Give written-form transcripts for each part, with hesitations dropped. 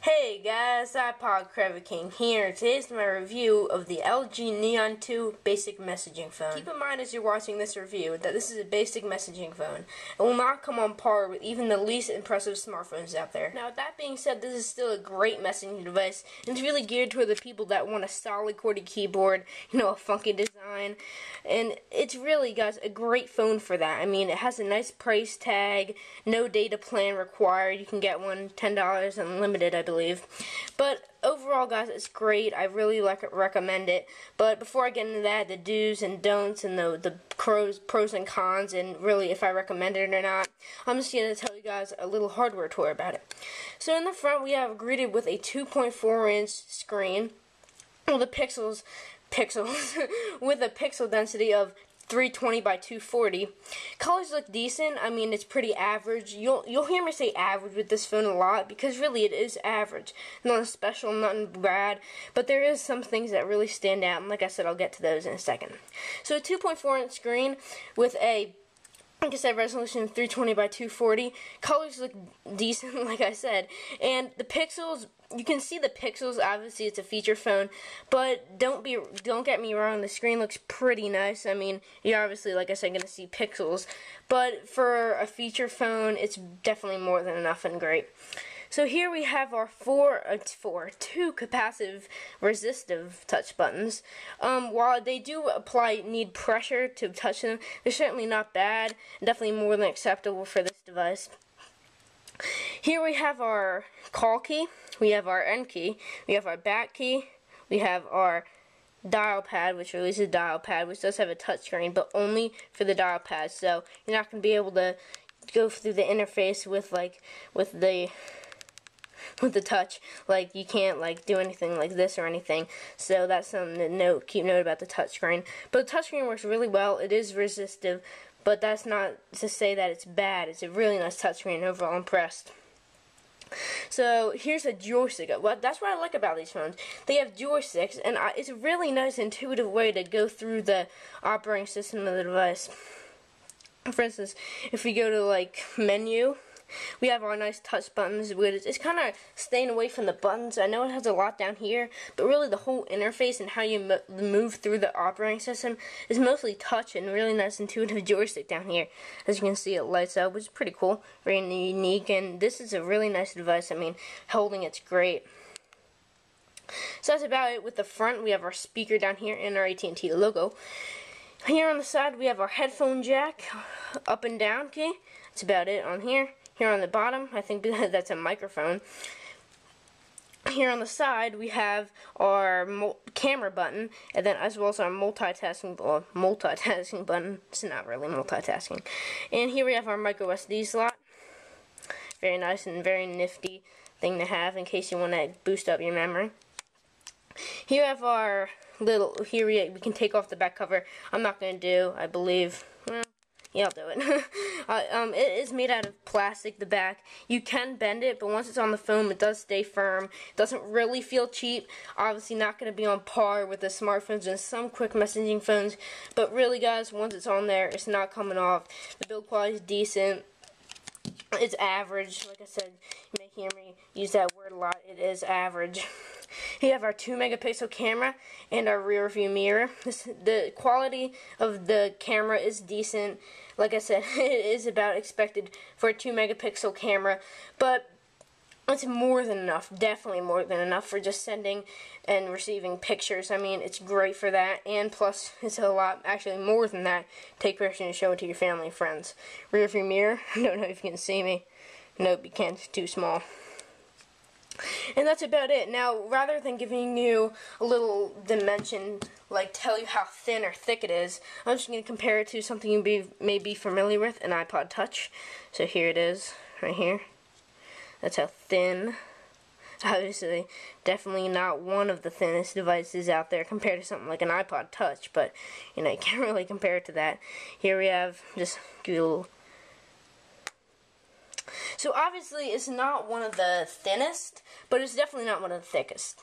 Hey guys, iPod Crevic King here. Today's my review of the LG Neon 2 basic messaging phone. Keep in mind as you're watching this review that this is a basic messaging phone. It will not come on par with even the least impressive smartphones out there. Now with that being said, this is still a great messaging device, and it's really geared toward the people that want a solid QWERTY keyboard, a funky design, and it's really, guys, a great phone for that. I mean, it has a nice price tag, no data plan required. You can get one $10 unlimited, I believe. But overall, guys, it's great. I really recommend it. But before I get into that, the do's and don'ts and the pros and cons, and really if I recommend it or not, I'm just going to tell you guys a little hardware tour about it. So in the front, we have greeted with a 2.4-inch screen with a pixels with a pixel density of 320 by 240. Colors look decent. I mean, it's pretty average. You'll hear me say average with this phone a lot because really it is average. Nothing special, nothing bad, but there is some things that really stand out, and like I said, I'll get to those in a second. So a 2.4-inch screen with a, like I said, resolution 320 by 240. Colors look decent, like I said, and the pixels, you can see the pixels. Obviously, it's a feature phone, but don't get me wrong. The screen looks pretty nice. I mean, you're obviously, like I said, gonna see pixels, but for a feature phone, it's definitely more than enough and great. So here we have our two capacitive resistive touch buttons. While they do need pressure to touch them, they're certainly not bad. Definitely more than acceptable for this device. Here we have our call key, we have our end key, we have our back key, we have our dial pad, which releases dial pad, which does have a touch screen, but only for the dial pad. So you're not going to be able to go through the interface with the touch. Like, you can't do anything like this or anything. So that's something to keep note about the touchscreen. But the touchscreen works really well. It is resistive, but that's not to say that it's bad. It's a really nice touchscreen. Overall impressed. So here's a joystick. Well, that's what I like about these phones. They have joysticks, and it's a really nice, intuitive way to go through the operating system of the device. For instance, if we go to menu, we have our nice touch buttons. It's kind of staying away from the buttons. I know it has a lot down here, but really the whole interface and how you move through the operating system is mostly touch, and really nice intuitive joystick down here. As you can see, it lights up, which is pretty cool, very unique, and this is a really nice device. I mean, holding it's great. So that's about it with the front. We have our speaker down here and our AT&T logo. Here on the side, we have our headphone jack, up and down key. That's about it on here. Here on the bottom, I think that's a microphone. Here on the side, we have our camera button, and then as well as our multitasking button. It's not really multitasking. And here we have our micro SD slot. Very nice and very nifty thing to have in case you want to boost up your memory. Here we have our we can take off the back cover. I'm not going to do, I believe. Yeah, I'll do it. It is made out of plastic, the back. You can bend it, but once it's on the foam, it does stay firm. It doesn't really feel cheap. Obviously not going to be on par with the smartphones and some quick messaging phones. But really, guys, once it's on there, it's not coming off. The build quality is decent. It's average. Like I said, you may hear me use that word a lot. It is average. Here we have our 2-megapixel camera and our rear view mirror. The quality of the camera is decent. Like I said, it is about expected for a 2-megapixel camera, but it's more than enough, definitely more than enough for just sending and receiving pictures. I mean, it's great for that, and plus, it's a lot, actually more than that. Take pictures and show it to your family and friends. Rear view mirror, I don't know if you can see me. Nope, you can't, it's too small. And that's about it. Now, rather than giving you a little dimension, tell you how thin or thick it is, I'm just going to compare it to something you may be familiar with, an iPod Touch. So here it is, right here. That's how thin. Obviously, definitely not one of the thinnest devices out there compared to something like an iPod Touch, but, you can't really compare it to that. Here we have, just give you a little. So obviously it's not one of the thinnest, but it's definitely not one of the thickest.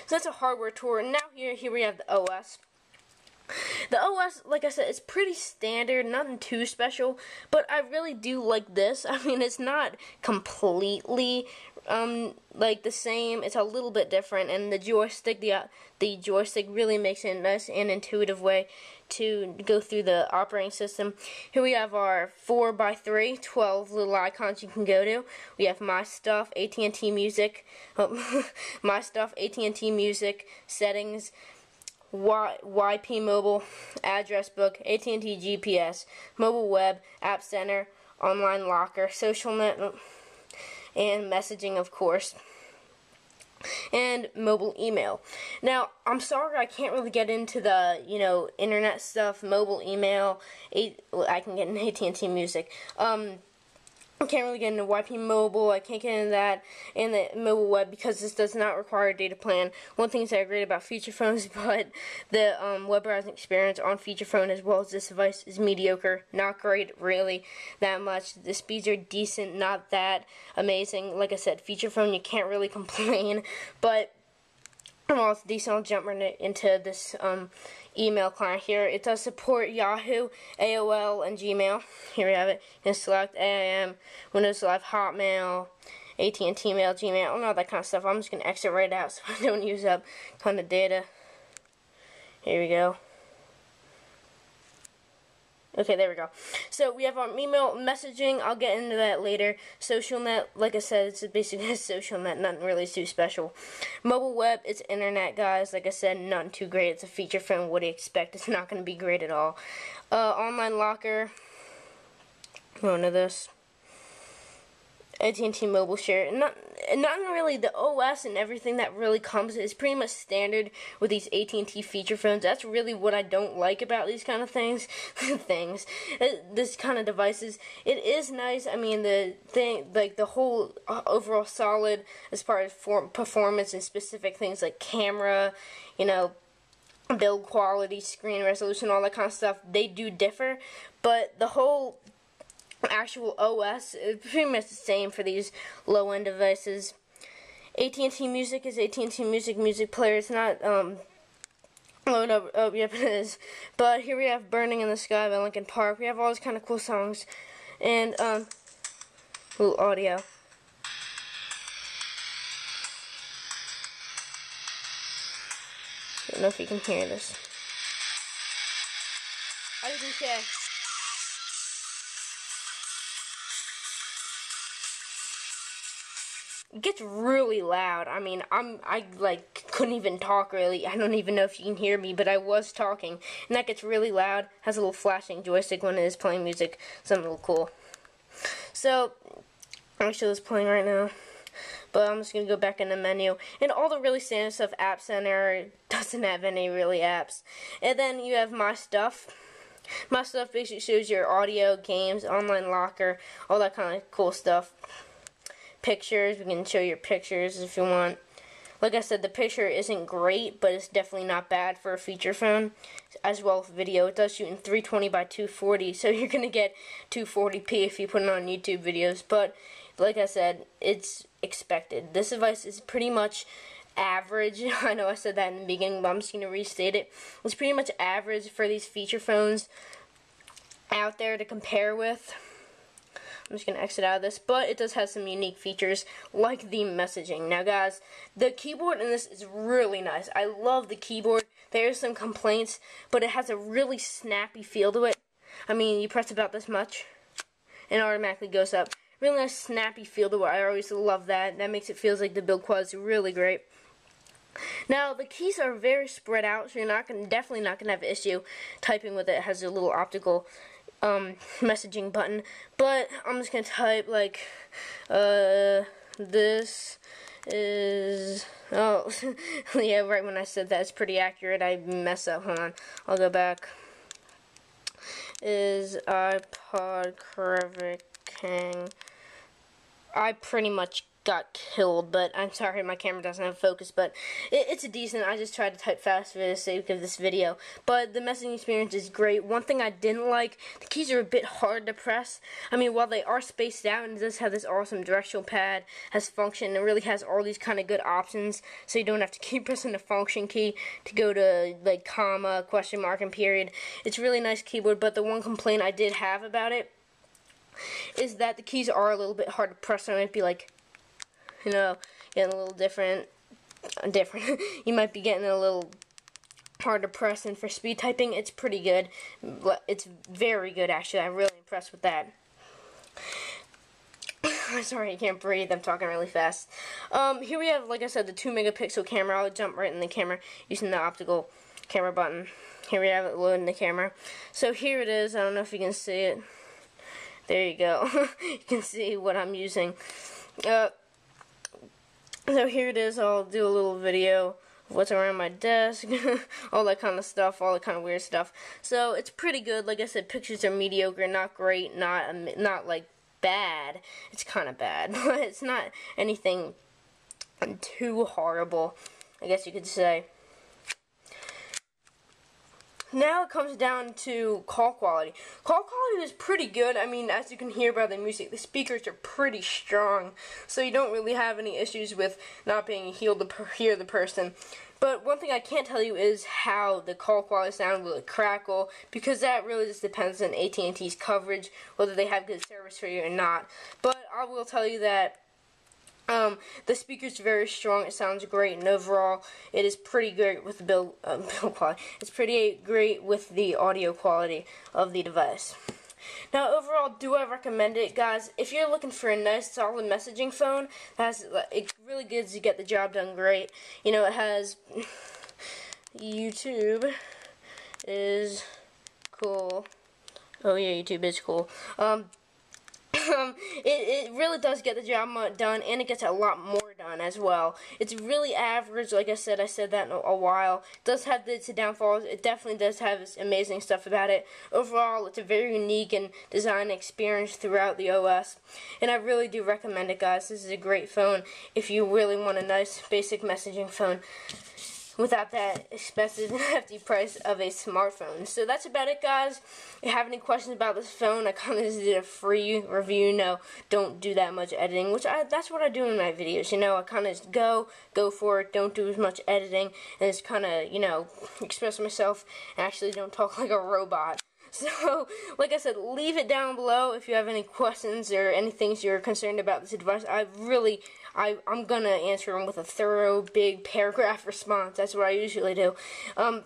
So that's a hardware tour. Now here we have the OS. The OS, like I said, it's pretty standard, nothing too special, but I really do like this. I mean, it's not completely like the same. It's a little bit different, and the joystick really makes it a nice and intuitive way to go through the operating system. Here we have our 4x3, 12 little icons you can go to. We have My Stuff, AT&T Music, My Stuff, AT&T Music, Settings, YP Mobile, Address Book, AT&T GPS, Mobile Web, App Center, Online Locker, Social Net, and Messaging, of course, and mobile email. Now, I'm sorry I can't really get into the, internet stuff, mobile email. I can get into AT&T Music. I can't really get into YP Mobile. I can't get into that in the mobile web because this does not require a data plan. One thing that I agree about feature phones, but the web browsing experience on feature phone as well as this device is mediocre. Not great, really, that much. The speeds are decent, not that amazing. Like I said, feature phone, you can't really complain, but well, it's decent. I'll jump right into this email client here. It does support Yahoo, AOL, and Gmail. Here we have it. You can select AIM, Windows Live, Hotmail, AT&T Mail, Gmail, and all that kind of stuff. I'm just going to exit right out so I don't use up a ton of data. Here we go. Okay, there we go. So we have our email messaging. I'll get into that later. Social net, like I said, it's basically a social net. Nothing really too special. Mobile web, it's internet, guys. Like I said, nothing too great. It's a feature phone. What do you expect? It's not going to be great at all. Online locker. One of this. AT&T Mobile Share. Not really the OS and everything that really comes is pretty much standard with these AT&T feature phones. That's really what I don't like about these kind of things. This kind of devices. It is nice. I mean, the thing, like the whole overall solid as far as performance and specific things like camera, build quality, screen resolution, all that kind of stuff. They do differ, but the whole actual OS is pretty much the same for these low-end devices. AT&T Music is AT&T Music player. It's not load up. Oh, yep, it is. But here we have "Burning in the Sky" by Linkin Park. We have all these kind of cool songs and little audio. I don't know if you can hear this. I didn't care. It gets really loud. I mean, I couldn't even talk really. I don't even know if you can hear me, but I was talking, and that gets really loud. Has a little flashing joystick when it is playing music. Something real cool. So I'll show this playing right now. But I'm just gonna go back in the menu, and all the really standard stuff. App Center doesn't have any really apps, and then you have My Stuff. My Stuff basically shows your audio, games, online locker, all that kind of cool stuff. Pictures, we can show your pictures if you want. Like I said, the picture isn't great, but it's definitely not bad for a feature phone. As well as video, it does shoot in 320 by 240, so you're gonna get 240p if you put it on YouTube videos. But like I said, it's expected. This device is pretty much average. I know I said that in the beginning, but I'm just gonna restate it. It's pretty much average for these feature phones out there to compare with. I'm just going to exit out of this, but it does have some unique features like the messaging. Now guys, the keyboard in this is really nice. I love the keyboard. There are some complaints, but it has a really snappy feel to it. I mean, you press about this much and it automatically goes up. Really nice snappy feel to it. I always love that. That makes it feel like the build quality is really great. Now the keys are very spread out, so you're definitely not gonna have an issue typing with it. It has a little optical messaging button, but I'm just gonna type like this is yeah, right when I said that, it's pretty accurate. I mess up. Hold on, I'll go back. Is iPod cracking? I pretty much got killed, but I'm sorry my camera doesn't have focus, but it's a decent. I just tried to type fast for the sake of this video, but the messaging experience is great. One thing I didn't like, the keys are a bit hard to press. I mean, while they are spaced out and it does have this awesome directional pad, has function, it really has all these kind of good options, so you don't have to keep pressing the function key to go to like comma, question mark, and period. It's a really nice keyboard, but the one complaint I did have about it is that the keys are a little bit hard to press, and I'd be like, you know, getting a little different. You might be getting a little hard to press, and for speed typing, it's pretty good. It's very good, actually. I'm really impressed with that. Sorry, I can't breathe. I'm talking really fast. Here we have, like I said, the 2 megapixel camera. I'll jump right in the camera using the optical camera button. Here we have it loading the camera. So here it is. I don't know if you can see it. There you go. You can see what I'm using. So here it is. I'll do a little video of what's around my desk, all that kind of stuff, all that kind of weird stuff. So it's pretty good. Like I said, pictures are mediocre, not great, not like bad. It's kind of bad, but it's not anything too horrible, I guess you could say. Now it comes down to call quality. Call quality is pretty good. I mean, as you can hear by the music, the speakers are pretty strong, so you don't really have any issues with not being able to hear the person. But one thing I can't tell you is how the call quality sound. Will it crackle? Because that really just depends on AT&T's coverage, whether they have good service for you or not. But I will tell you that the speaker's very strong. It sounds great, and overall, it is pretty great with the build quality. It's pretty great with the audio quality of the device. Now, overall, do I recommend it, guys? If you're looking for a nice, solid messaging phone, it really gives you get the job done great. You know, it has YouTube is cool. Oh yeah, YouTube is cool. It really does get the job done, and it gets a lot more done as well. It's really average, like I said that in a while. It does have its downfalls. It definitely does have its amazing stuff about it. Overall, it's a very unique and design experience throughout the OS, and I really do recommend it, guys. This is a great phone if you really want a nice, basic messaging phone without that expensive and hefty price of a smartphone. So that's about it, guys. If you have any questions about this phone, I kind of just did a free review. No, don't do that much editing, that's what I do in my videos. You know, I kind of just go for it, don't do as much editing, and just kind of, you know, express myself and actually don't talk like a robot. So, like I said, leave it down below if you have any questions or any things you're concerned about this device. I'm gonna answer them with a thorough, big paragraph response. That's what I usually do. So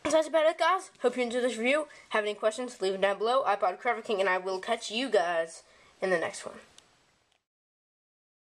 that's about it, guys. Hope you enjoyed this review. Have any questions, leave them down below. iPod Clever King, and I will catch you guys in the next one.